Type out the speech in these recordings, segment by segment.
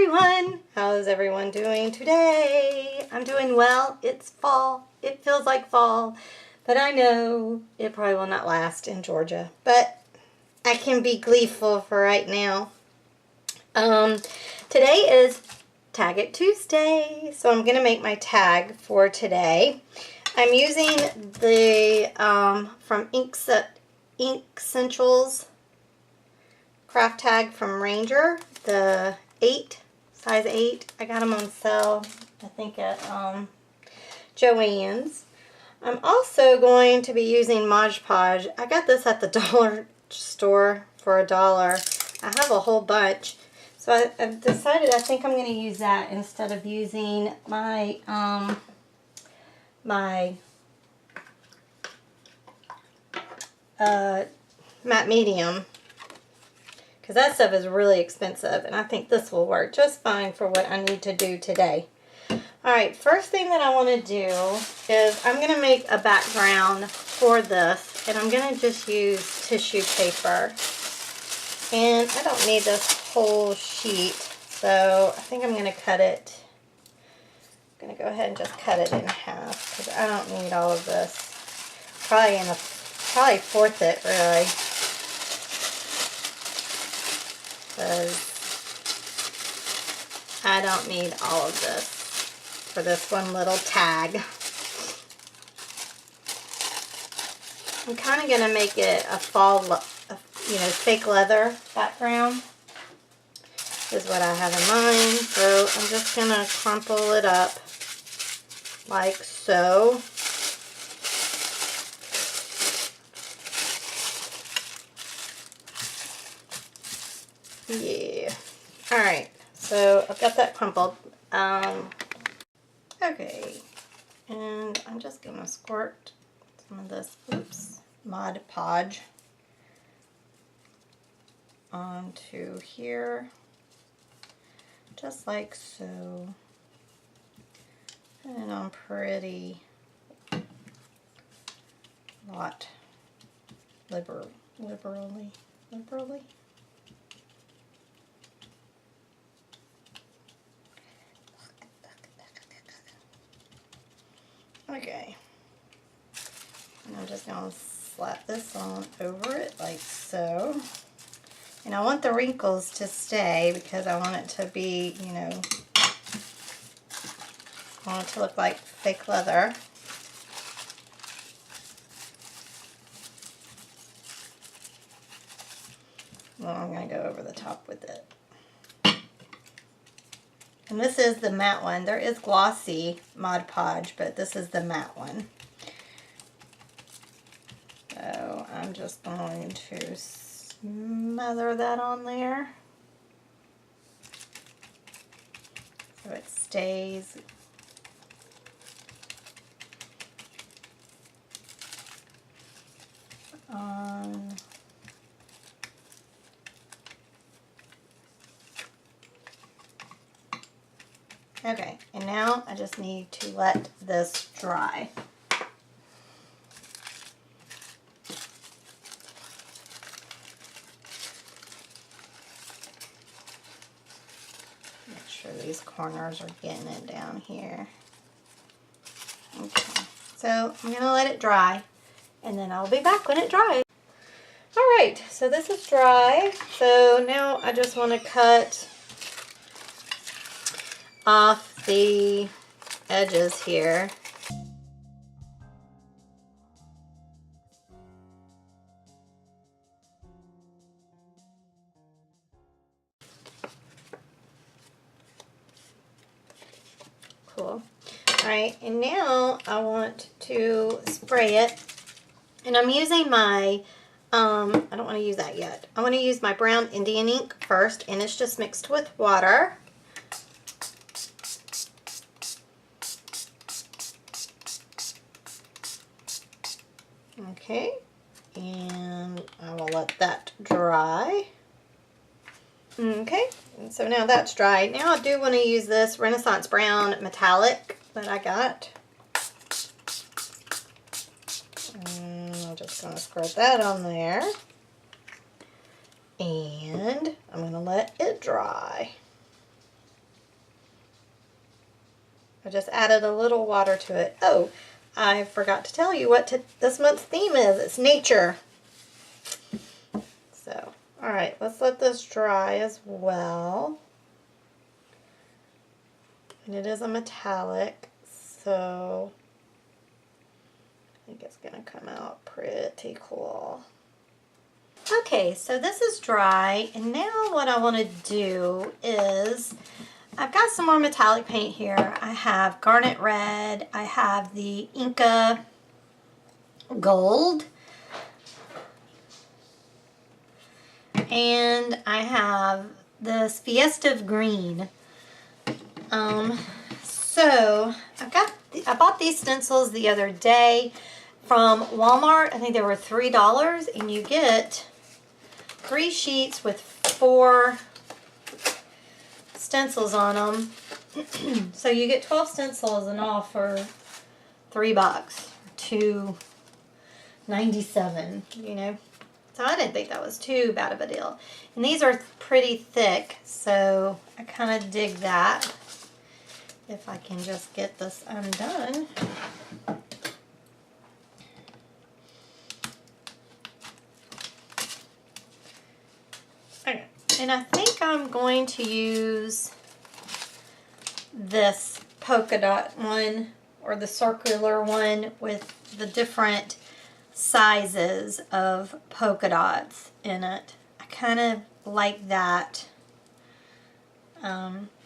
everyone! How's everyone doing today? I'm doing well. It's fall. It feels like fall, but I know it probably will not last in Georgia. But I can be gleeful for right now. Today is Tag It Tuesday, so I'm going to make my tag for today. I'm using the from Ink Essentials craft tag from Ranger, the 8, size 8. I got them on sale, I think at Joann's. I'm also going to be using Mod Podge. I got this at the dollar store for $1. I have a whole bunch. So I've decided I think I'm going to use that instead of using my matte medium, because that stuff is really expensive, and I think this will work just fine for what I need to do today. Alright, first thing that I want to do is I'm going to make a background for this, and I'm going to just use tissue paper. And I don't need this whole sheet, so I think I'm going to cut it. I'm going to go ahead and just cut it in half, because I don't need all of this. Probably fourth it, really. Because I don't need all of this for this one little tag. I'm kind of going to make it a fall, fake leather background is what I have in mind. So I'm just going to crumple it up like so. Yeah. Alright, so I've got that crumpled. Okay, and I'm just going to squirt some of this, Mod Podge onto here, just like so. And on pretty lot liberally. Okay, and I'm just going to slap this on over it like so. And I want the wrinkles to stay because I want it to be, I want it to look like fake leather. Well, I'm going to go over the top with it. And this is the matte one. There is glossy Mod Podge, but this is the matte one. So I'm just going to smother that on there so it stays on. Okay, and now I just need to let this dry. Make sure these corners are getting it down here. Okay, so I'm going to let it dry, and then I'll be back when it dries. Alright, so this is dry, so now I just want to cut off the edges here. Cool. Alright, and now I want to spray it, and I'm using my I don't want to use that yet. I want to use my brown Indian ink first, and it's just mixed with water. Okay, and I will let that dry. Okay, and so now that's dry. Now I do want to use this Renaissance Brown Metallic that I got. And I'm just going to squirt that on there. And I'm going to let it dry. I just added a little water to it. Oh, I forgot to tell you what this month's theme is. It's nature. So, all right, let's let this dry as well. And it is a metallic, so I think it's gonna come out pretty cool. Okay, so this is dry, and now what I want to do is, I've got some more metallic paint here. I have Garnet Red, I have the Inca Gold, and I have this Festive Green. So I bought these stencils the other day from Walmart. I think they were $3, and you get 3 sheets with 4 stencils on them. So you get 12 stencils and all for $3, $2.97, you know. So I didn't think that was too bad of a deal. And these are pretty thick, so I kind of dig that. If I can just get this undone. Okay, and I think I'm going to use this polka dot one, or the circular one with the different sizes of polka dots in it. I kind of like that.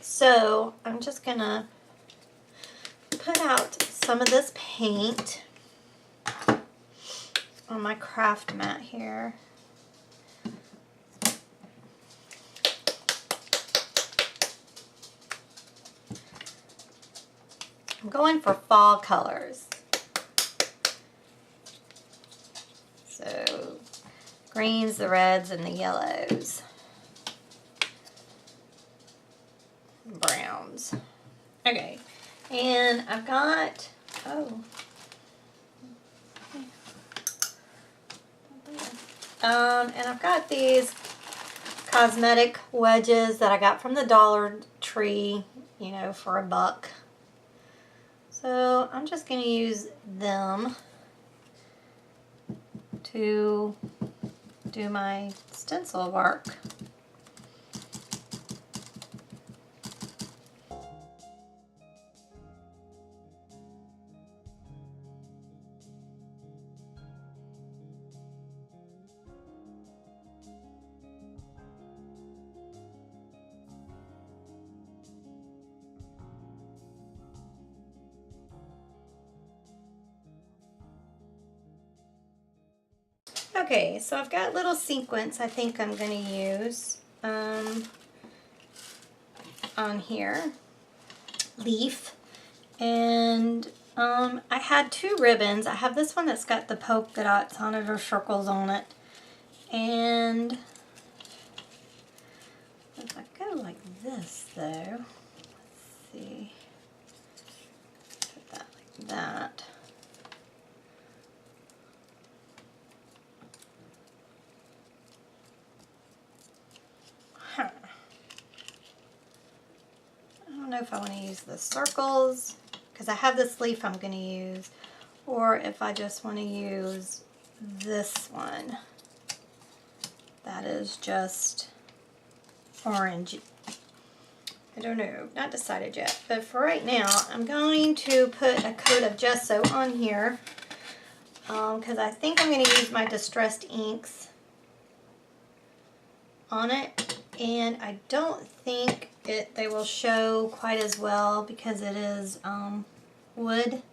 So I'm just gonna put out some of this paint on my craft mat here. I'm going for fall colors. So greens, the reds, and the yellows. Browns. Okay, and I've got, and I've got these cosmetic wedges that I got from the Dollar Tree, you know, for $1. So I'm just going to use them to do my stencil work. Okay, so I've got little sequins I think I'm going to use on here. Leaf. And I had 2 ribbons. I have this one that's got the polka dots on it, or circles on it. And if I go like this though, let's see, put that like that. I don't know if I want to use the circles, because I have this leaf I'm going to use, or if I just want to use this one that is just orange. I don't know, not decided yet, but for right now I'm going to put a coat of gesso on here, because I think I'm going to use my distressed inks on it, and I don't think they will show quite as well because it is wood.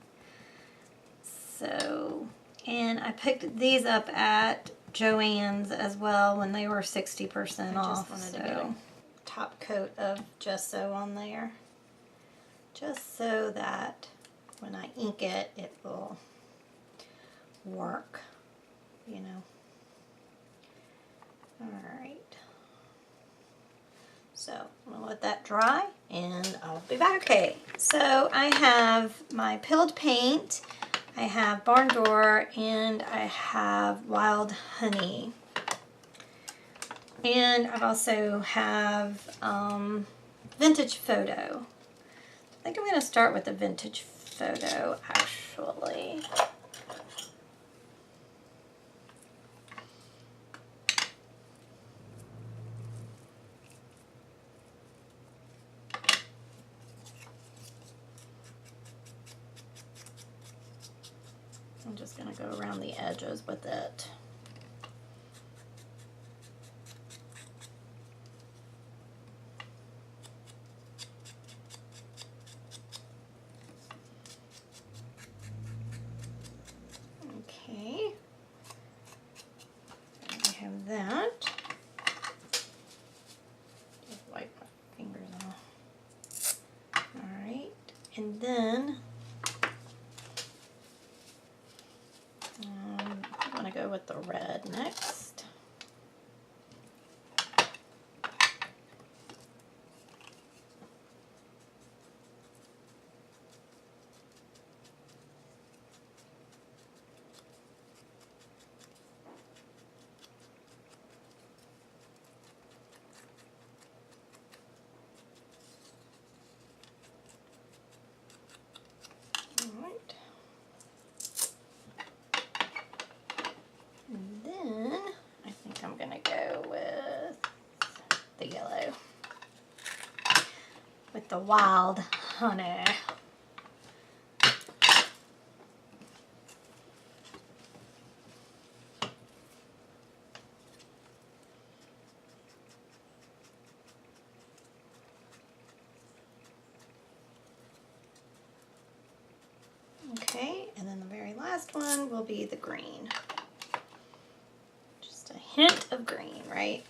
So, and I picked these up at Joann's as well when they were 60% off. Just wanted to get a top coat of gesso on there, just so that when I ink it, it will work, you know. Alright. So I'm going to let that dry and I'll be back. Okay, so I have my Pilled Paint, I have Barn Door, and I have Wild Honey. And I also have Vintage Photo. think I'm going to start with the vintage photo, actually. I'm just going to go around the edges with it. Okay. I have that. Just wipe my fingers off. Alright. And then I'm going to go with the red next. Alright. And then I think I'm going to go with the yellow. With the wild honey. Okay, and then the very last one will be the green. Just a hint of green, right?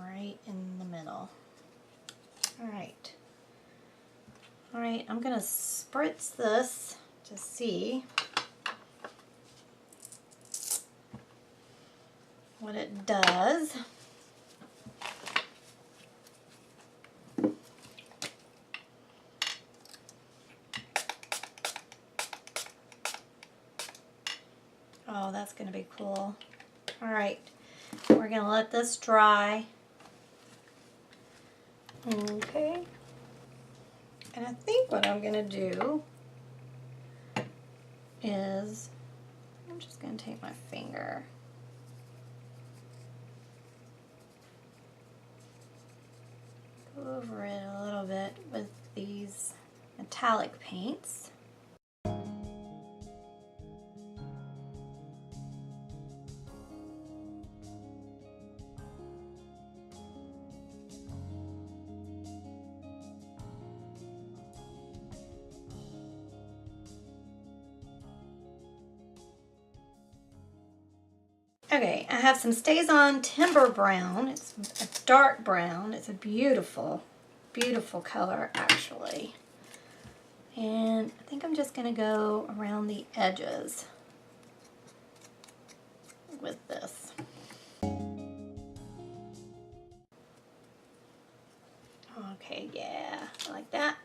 Right in the middle. Alright. Alright, I'm going to spritz this to see what it does. Oh, that's going to be cool. Alright, we're going to let this dry. Okay. And I think what I'm going to do is, I'm just going to take my finger. Go over it a little bit with these metallic paints. Okay, I have some StazOn Timber Brown. It's a dark brown. It's a beautiful, beautiful color, actually. And I think I'm just going to go around the edges with this. Okay, yeah, I like that.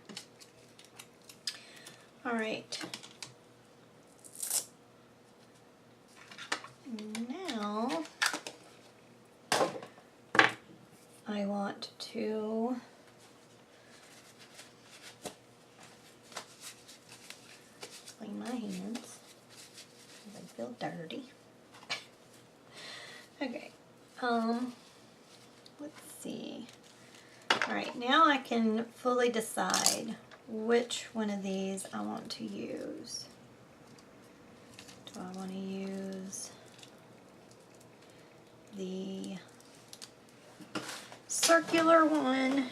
All right. Now, I want to clean my hands because I feel dirty. Okay, let's see. All right, now I can fully decide which one of these I want to use. Do I want to use the circular one,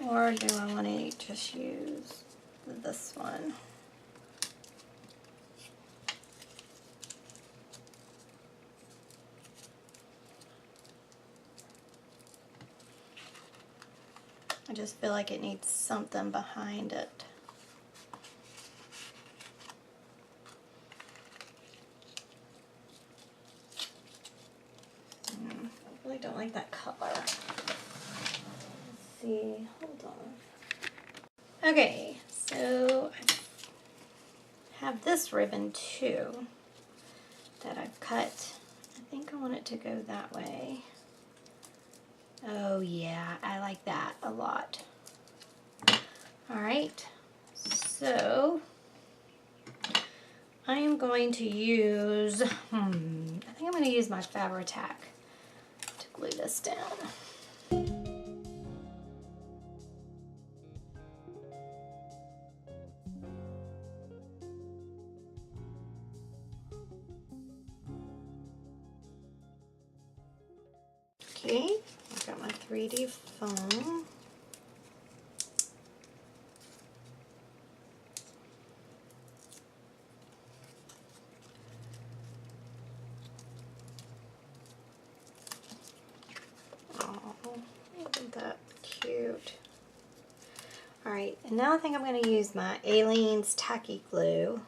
or do I want to just use this one? I just feel like it needs something behind it. I really don't like that color. see. Hold on. Okay, so I have this ribbon too that I've cut. I think I want it to go that way. Oh yeah, I like that a lot. All right, so I am going to use, I think I'm going to use my Fabri-Tac to glue this down. Okay, I've got my 3D foam. Oh, isn't that cute? Alright, and now I think I'm going to use my Aleene's Tacky Glue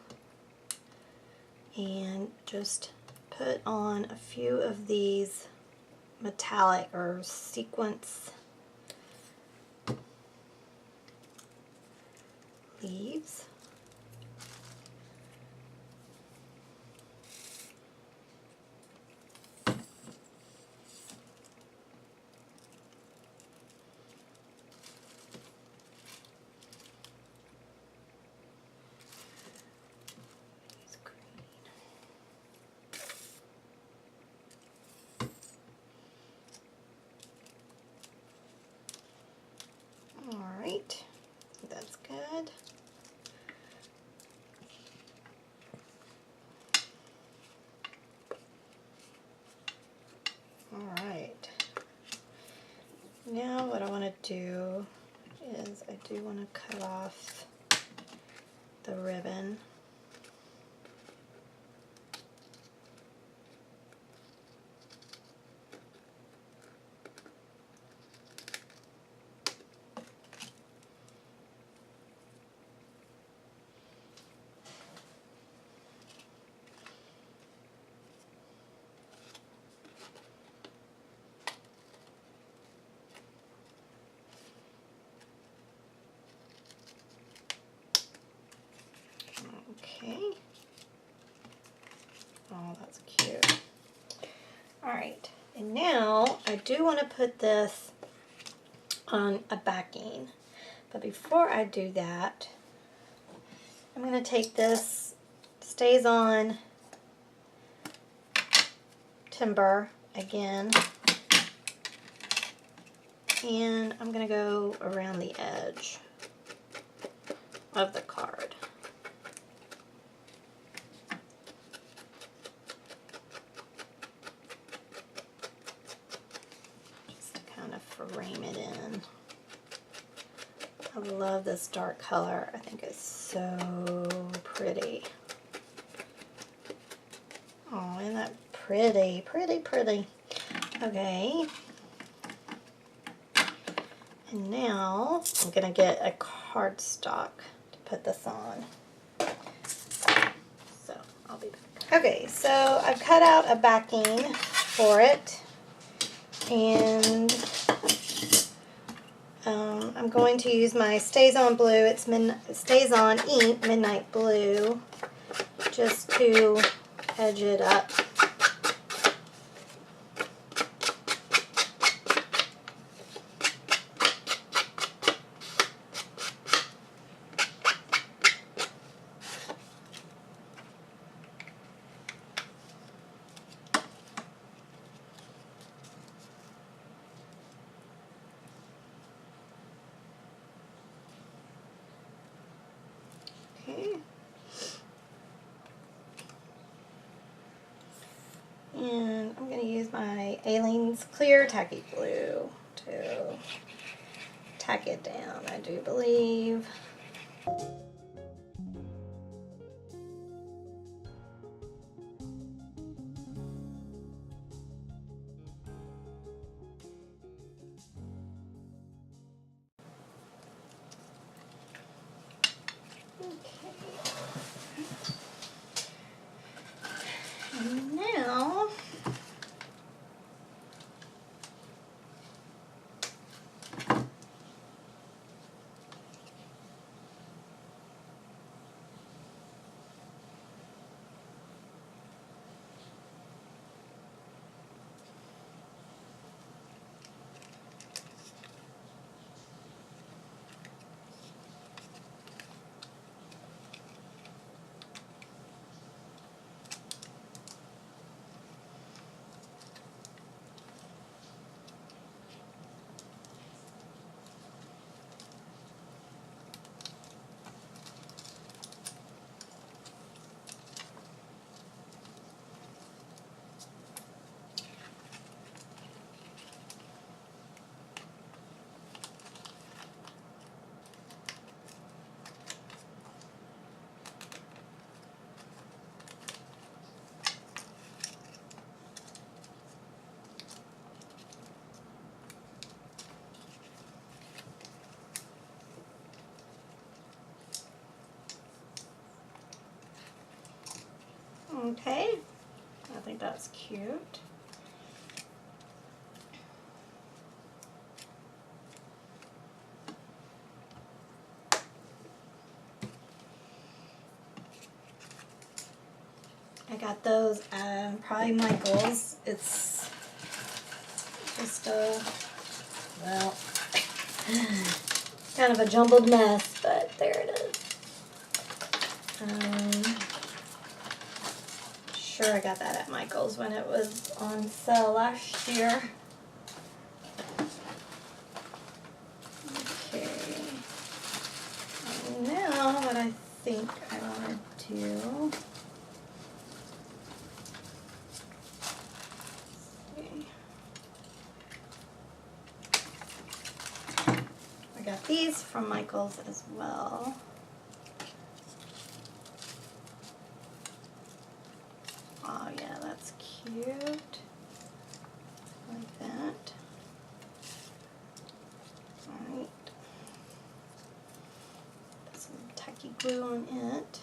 and just put on a few of these metallic or sequence leaves. Alright, that's good. Alright, now what I want to do is I do want to cut off the ribbon. Okay. Oh, that's cute. Alright, and now I do want to put this on a backing. But before I do that, I'm going to take this StazOn timber again, and I'm going to go around the edge of the card. Just to kind of frame it in. I love this dark color. I think it's so pretty. Oh, isn't that pretty, pretty, pretty. Okay. And now I'm going to get a cardstock to put this on. So I'll be back. Okay, so I've cut out a backing for it. And I'm going to use my StazOn Blue. It's StazOn Ink Midnight Blue, just to edge it up. Okay. And I'm going to use my Aleene's Clear Tacky Glue to tack it down, I do believe. And now Okay, I think that's cute. I got those probably Michael's. It's just a, well, kind of a jumbled mess, but there it is. Sure, I got that at Michael's when it was on sale last year. Okay. Now what I think I want to do. I got these from Michael's as well. Oh yeah, that's cute. Like that. Alright. Put some tacky glue on it.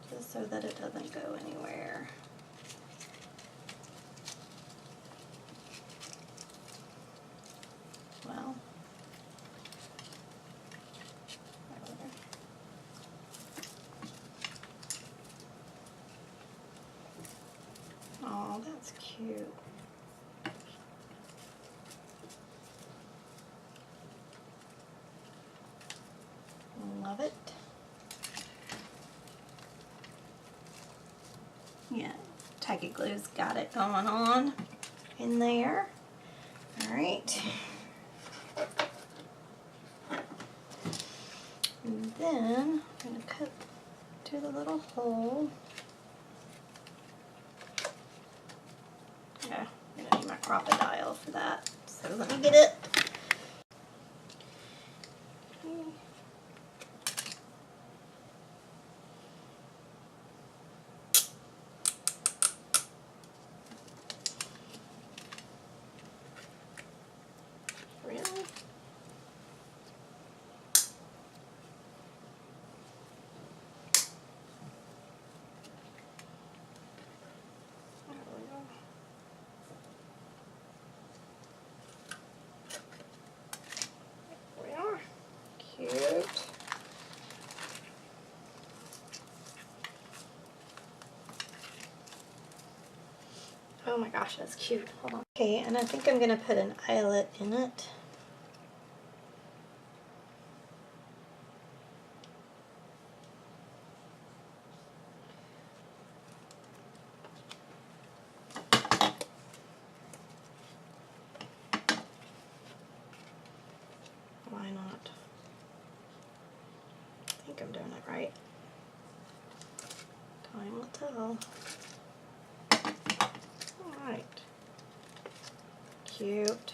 Just so that it doesn't go anywhere. Well. Oh, that's cute. Love it. Yeah, tacky glue's got it going on in there. All right. And then I'm going to cut to the little hole. Yeah, I'm going to need my crocodile for that. So let me get it. Really? Cute. Oh my gosh, that's cute. Hold on. Okay, and I think I'm going to put an eyelet in it. Why not? I think I'm doing it right. Time will tell. Alright. Cute.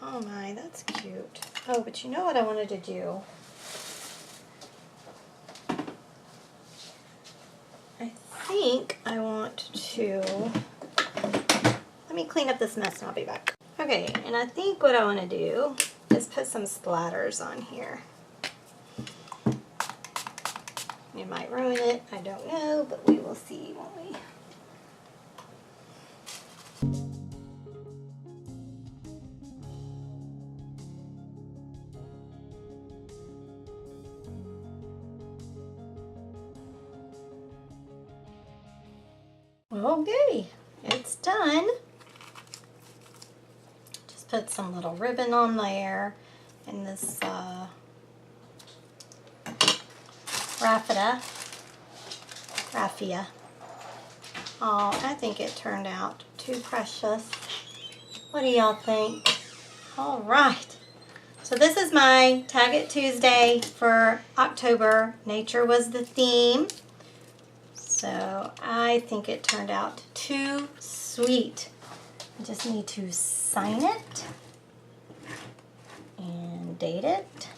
Oh my, that's cute. Oh, but you know what I wanted to do? I think I want to... Let me clean up this mess and I'll be back. Okay, and I think what I want to do is put some splatters on here. It might ruin it, I don't know, but we will see, won't we? Okay, it's done. Just put some little ribbon on there and this raffia. Oh, I think it turned out too precious. What do y'all think? All right. So this is my Tag It Tuesday for October. Nature was the theme. So I think it turned out too sweet. I just need to sign it and date it.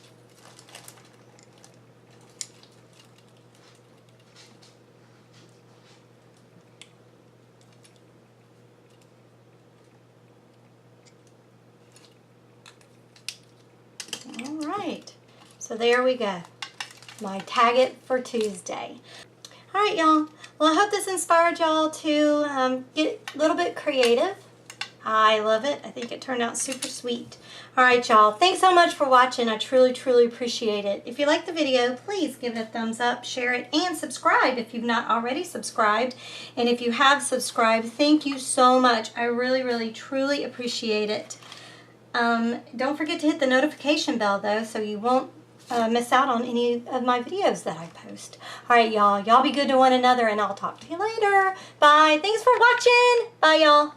All right, so there we go. my Tag It for Tuesday. All right, y'all. Well, I hope this inspired y'all to get a little bit creative. I love it. I think it turned out super sweet. All right, y'all. Thanks so much for watching. I truly, truly appreciate it. If you liked the video, please give it a thumbs up, share it, and subscribe if you've not already subscribed. And if you have subscribed, thank you so much. I really, really, truly appreciate it. Don't forget to hit the notification bell, though, so you won't miss out on any of my videos that I post. All right, y'all. Y'all be good to one another, and I'll talk to you later. Bye. Thanks for watching. Bye, y'all.